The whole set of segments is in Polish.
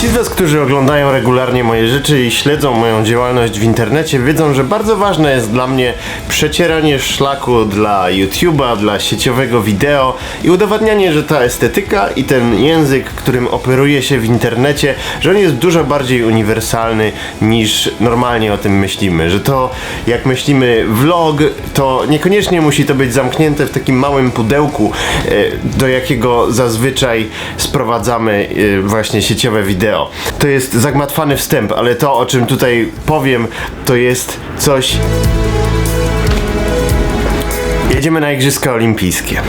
Ci z was, którzy oglądają regularnie moje rzeczy i śledzą moją działalność w internecie, wiedzą, że bardzo ważne jest dla mnie przecieranie szlaku dla YouTube'a, dla sieciowego wideo i udowadnianie, że ta estetyka i ten język, którym operuje się w internecie, że on jest dużo bardziej uniwersalny niż normalnie o tym myślimy, że to jak myślimy vlog, to niekoniecznie musi to być zamknięte w takim małym pudełku, do jakiego zazwyczaj sprowadzamy właśnie sieciowe wideo. To jest zagmatwany wstęp, ale to, o czym tutaj powiem, to jest coś... Jedziemy na Igrzyska Olimpijskie.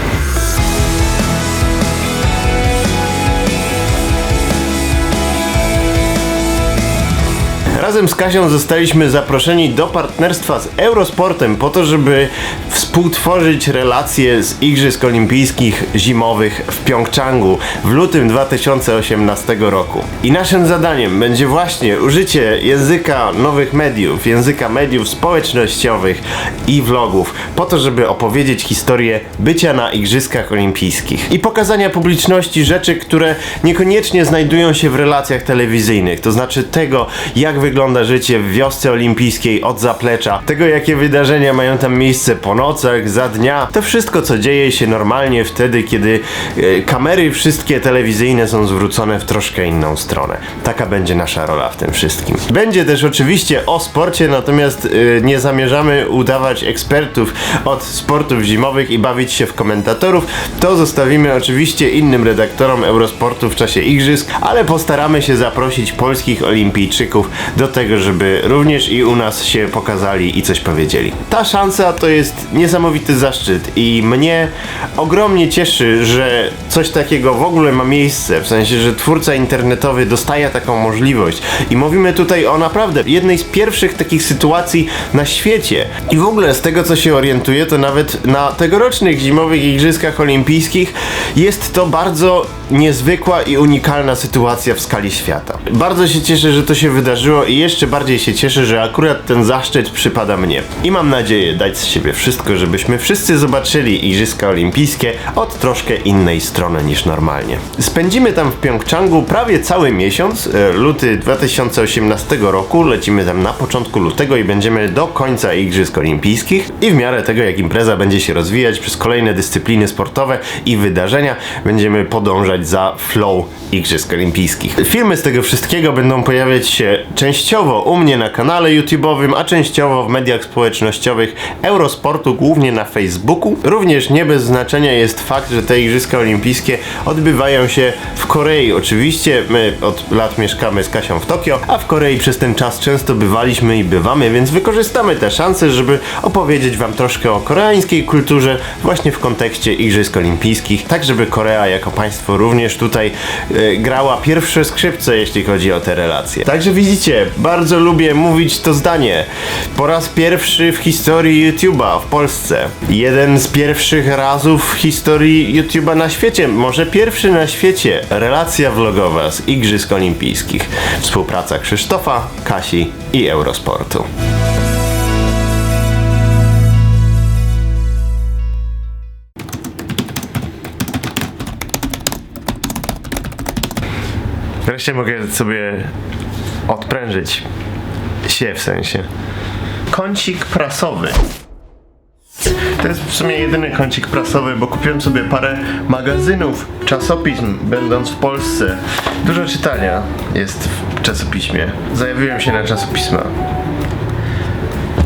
Razem z Kasią zostaliśmy zaproszeni do partnerstwa z Eurosportem po to, żeby współtworzyć relacje z Igrzysk Olimpijskich Zimowych w Pjongczangu w lutym 2018 roku. I naszym zadaniem będzie właśnie użycie języka nowych mediów, języka mediów społecznościowych i vlogów po to, żeby opowiedzieć historię bycia na Igrzyskach Olimpijskich i pokazania publiczności rzeczy, które niekoniecznie znajdują się w relacjach telewizyjnych, to znaczy tego, jak wygląda życie w wiosce olimpijskiej od zaplecza, tego, jakie wydarzenia mają tam miejsce po nocach, za dnia. To wszystko, co dzieje się normalnie wtedy, kiedy kamery wszystkie telewizyjne są zwrócone w troszkę inną stronę. Taka będzie nasza rola w tym wszystkim. Będzie też oczywiście o sporcie, natomiast nie zamierzamy udawać ekspertów od sportów zimowych i bawić się w komentatorów. To zostawimy oczywiście innym redaktorom Eurosportu w czasie igrzysk, ale postaramy się zaprosić polskich olimpijczyków do tego, żeby również i u nas się pokazali i coś powiedzieli. Ta szansa to jest niesamowity zaszczyt i mnie ogromnie cieszy, że coś takiego w ogóle ma miejsce, w sensie, że twórca internetowy dostaje taką możliwość i mówimy tutaj o naprawdę jednej z pierwszych takich sytuacji na świecie i w ogóle z tego, co się orientuję, to nawet na tegorocznych zimowych Igrzyskach Olimpijskich jest to bardzo niezwykła i unikalna sytuacja w skali świata. Bardzo się cieszę, że to się wydarzyło i jeszcze bardziej się cieszę, że akurat ten zaszczyt przypada mnie. I mam nadzieję dać z siebie wszystko, żebyśmy wszyscy zobaczyli Igrzyska Olimpijskie od troszkę innej strony niż normalnie. Spędzimy tam w Pjongczangu prawie cały miesiąc, luty 2018 roku. Lecimy tam na początku lutego i będziemy do końca Igrzysk Olimpijskich i w miarę tego, jak impreza będzie się rozwijać przez kolejne dyscypliny sportowe i wydarzenia, będziemy podążać za flow Igrzysk Olimpijskich. Filmy z tego wszystkiego będą pojawiać się częściowo u mnie na kanale YouTube'owym, a częściowo w mediach społecznościowych Eurosportu, głównie na Facebooku. Również nie bez znaczenia jest fakt, że te Igrzyska Olimpijskie odbywają się w Korei. Oczywiście my od lat mieszkamy z Kasią w Tokio, a w Korei przez ten czas często bywaliśmy i bywamy, więc wykorzystamy tę szansę, żeby opowiedzieć wam troszkę o koreańskiej kulturze właśnie w kontekście Igrzysk Olimpijskich, tak żeby Korea jako państwo również tutaj grała pierwsze skrzypce, jeśli chodzi o te relacje. Także widzicie, bardzo lubię mówić to zdanie. Po raz pierwszy w historii YouTube'a w Polsce. Jeden z pierwszych razów w historii YouTube'a na świecie, może pierwszy na świecie, relacja vlogowa z Igrzysk Olimpijskich. Współpraca Krzysztofa, Kasi i Eurosportu. Wreszcie mogę sobie odprężyć się, w sensie. Kącik prasowy. To jest w sumie jedyny kącik prasowy, bo kupiłem sobie parę magazynów, czasopism, będąc w Polsce. Dużo czytania jest w czasopiśmie. Zajawiłem się na czasopisma.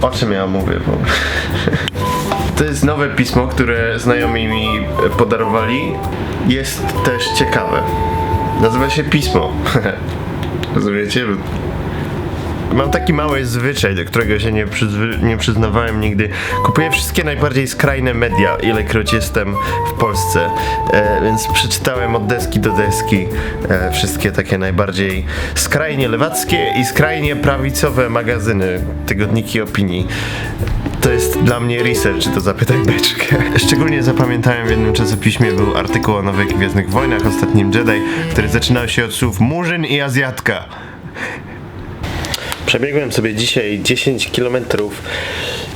O czym ja mówię? To jest nowe pismo, które znajomi mi podarowali. Jest też ciekawe. Nazywa się Pismo. Rozumiecie? Mam taki mały zwyczaj, do którego się nie przyznawałem nigdy. Kupuję wszystkie najbardziej skrajne media, ilekroć jestem w Polsce. Więc przeczytałem od deski do deski wszystkie takie najbardziej skrajnie lewackie i skrajnie prawicowe magazyny, tygodniki opinii. To jest dla mnie research, to zapytaj beczkę. Szczególnie zapamiętałem w jednym czasopiśmie był artykuł o nowych Gwiezdnych Wojnach, Ostatnim Jedi, który zaczynał się od słów Murzyn i Azjatka. Przebiegłem sobie dzisiaj 10 km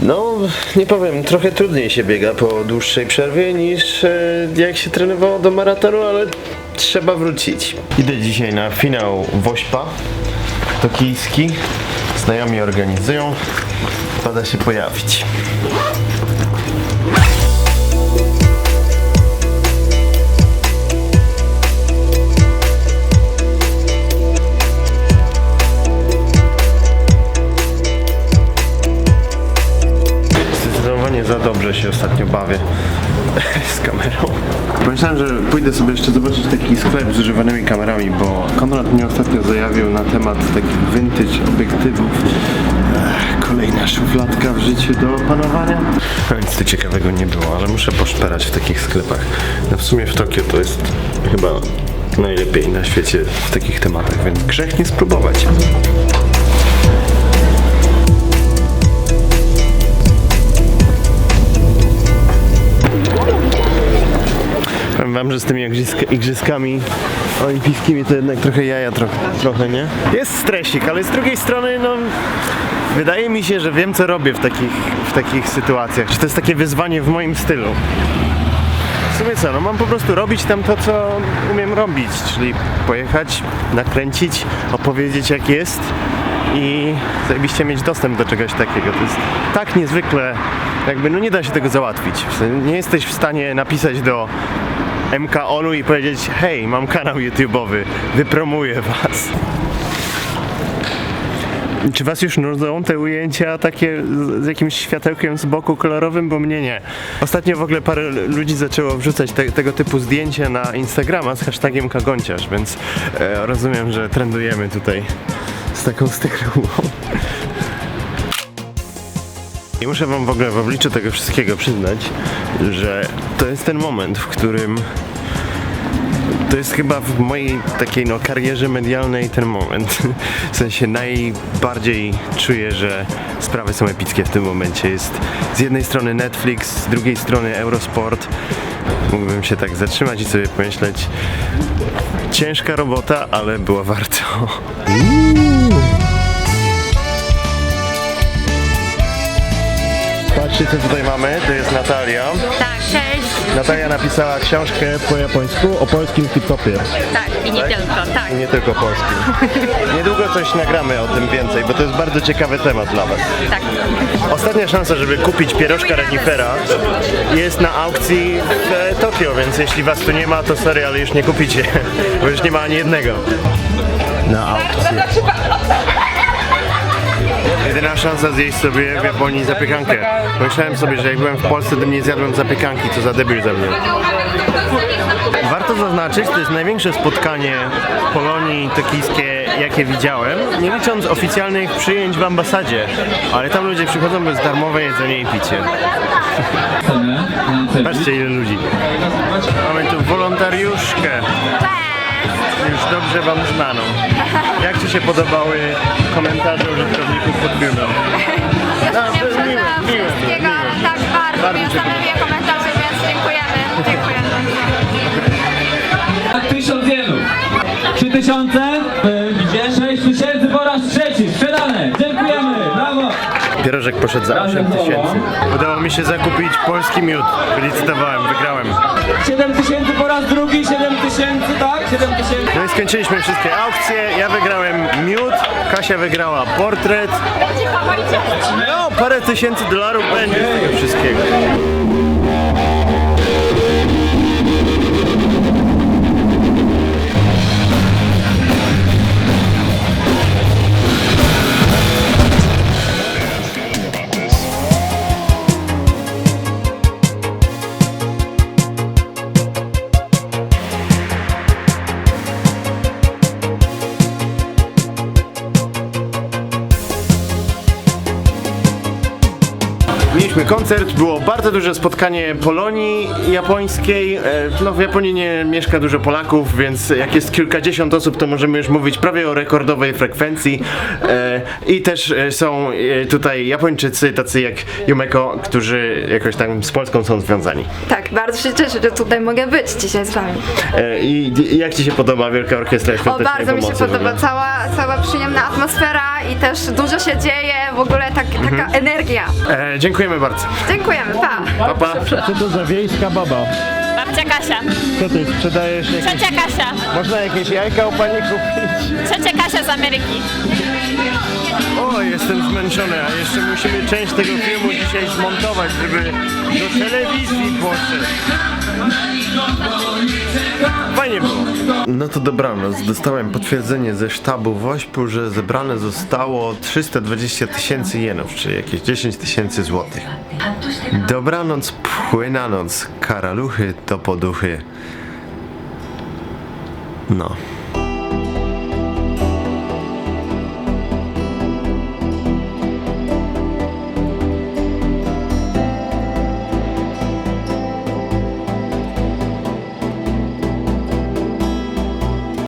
No, nie powiem, trochę trudniej się biega po dłuższej przerwie niż jak się trenowało do maratonu, ale trzeba wrócić. Idę dzisiaj na finał Wośpa tokijski. Znajomi organizują. Pada się pojawić. Zdecydowanie za dobrze się ostatnio bawię z kamerą. Pomyślałem, że pójdę sobie jeszcze zobaczyć taki sklep z używanymi kamerami, bo Konrad mnie ostatnio zajawił na temat takich vintage obiektywów. Kolejna szufladka w życiu do opanowania. Nic tu ciekawego nie było, ale muszę poszperać w takich sklepach. No w sumie w Tokio to jest chyba najlepiej na świecie w takich tematach, więc grzech nie spróbować. Powiem wam, że z tymi igrzyskami olimpijskimi to jednak trochę jaja, trochę nie? Jest stresik, ale z drugiej strony no wydaje mi się, że wiem co robię w takich sytuacjach. Czy to jest takie wyzwanie w moim stylu. W sumie co, no mam po prostu robić tam to, co umiem robić, czyli pojechać, nakręcić, opowiedzieć jak jest i zajebiście mieć dostęp do czegoś takiego. To jest tak niezwykle, jakby no nie da się tego załatwić. Nie jesteś w stanie napisać do MK-ONU i powiedzieć: hej, mam kanał YouTube'owy, wypromuję was. Czy was już nudzą te ujęcia takie z jakimś światełkiem z boku kolorowym? Bo mnie nie. Ostatnio w ogóle parę ludzi zaczęło wrzucać tego typu zdjęcia na Instagrama z hashtagiem Kagonciarz, więc rozumiem, że trendujemy tutaj z taką stykrową. I muszę wam w ogóle w obliczu tego wszystkiego przyznać, że to jest ten moment, w którym to jest chyba w mojej takiej no karierze medialnej ten moment. W sensie najbardziej czuję, że sprawy są epickie w tym momencie. Jest z jednej strony Netflix, z drugiej strony Eurosport. Mógłbym się tak zatrzymać i sobie pomyśleć: ciężka robota, ale było warto. Patrzcie, co tutaj mamy, to jest Natalia. Tak, cześć. Natalia napisała książkę po japońsku o polskim hip-hopie. Tak, i nie tylko, tak. I nie tylko polskim. Niedługo coś nagramy o tym więcej, bo to jest bardzo ciekawy temat dla was. Tak. Ostatnia szansa, żeby kupić pierożka renifera jest na aukcji w Tokio, więc jeśli was tu nie ma, to sorry, ale już nie kupicie, bo już nie ma ani jednego na aukcji. Jedyna szansa zjeść sobie w Japonii zapiekankę. Myślałem sobie, że jak byłem w Polsce, to nie zjadłem zapiekanki, co za debil ze mnie. Warto zaznaczyć, to jest największe spotkanie Polonii tokijskie, jakie widziałem, nie licząc oficjalnych przyjęć w ambasadzie, ale tam ludzie przychodzą bez darmowe jedzenie i picie. Patrzcie, ile ludzi. Mamy tu wolontariuszkę. Już dobrze wam znaną. Jak ci się podobały komentarze użytkowników pod biurem? No, to jest miłe. Tak, bardzo. Więc miłe komentarze, więc dziękujemy. Dziękujemy. 1000 jenów. 3000, gdzie 6000 po raz trzeci. Sprzedane. Dziękujemy. Brawo. Pierożek poszedł za 8000. Udało mi się zakupić polski miód. Wylicytowałem, wygrałem. 7000 po raz drugi, 7000, tak? 7000. No i skończyliśmy wszystkie aukcje. Ja wygrałem miód, Kasia wygrała portret. No, parę tysięcy dolarów będzie z tego wszystkiego. Mieliśmy koncert, było bardzo duże spotkanie Polonii japońskiej. No w Japonii nie mieszka dużo Polaków, więc jak jest kilkadziesiąt osób, to możemy już mówić prawie o rekordowej frekwencji. I też są tutaj Japończycy, tacy jak Yumeko, którzy jakoś tam z Polską są związani. Tak, bardzo się cieszę, że tutaj mogę być dzisiaj z wami. I jak Ci się podoba Wielka Orkiestra O, Świątecznej bardzo mi się Pomocy w ogóle? podoba, cała przyjemna atmosfera i też dużo się dzieje, w ogóle taka energia. Dziękujemy bardzo. Dziękujemy, pa! Pa, pa. Co to za wiejska baba? Babcia Kasia. Co ty sprzedajesz jakieś... Trzecia Kasia. Można jakieś jajka u pani kupić? Trzecia Kasia z Ameryki. O, jestem zmęczony, a jeszcze musimy część tego filmu dzisiaj zmontować, żeby do telewizji poszedł. Fajnie było. No to dobranoc. Dostałem potwierdzenie ze sztabu WOŚP-u, że zebrane zostało 320 000 jenów, czyli jakieś 10 000 złotych. Dobranoc, płynanoc, karaluchy to poduchy. No.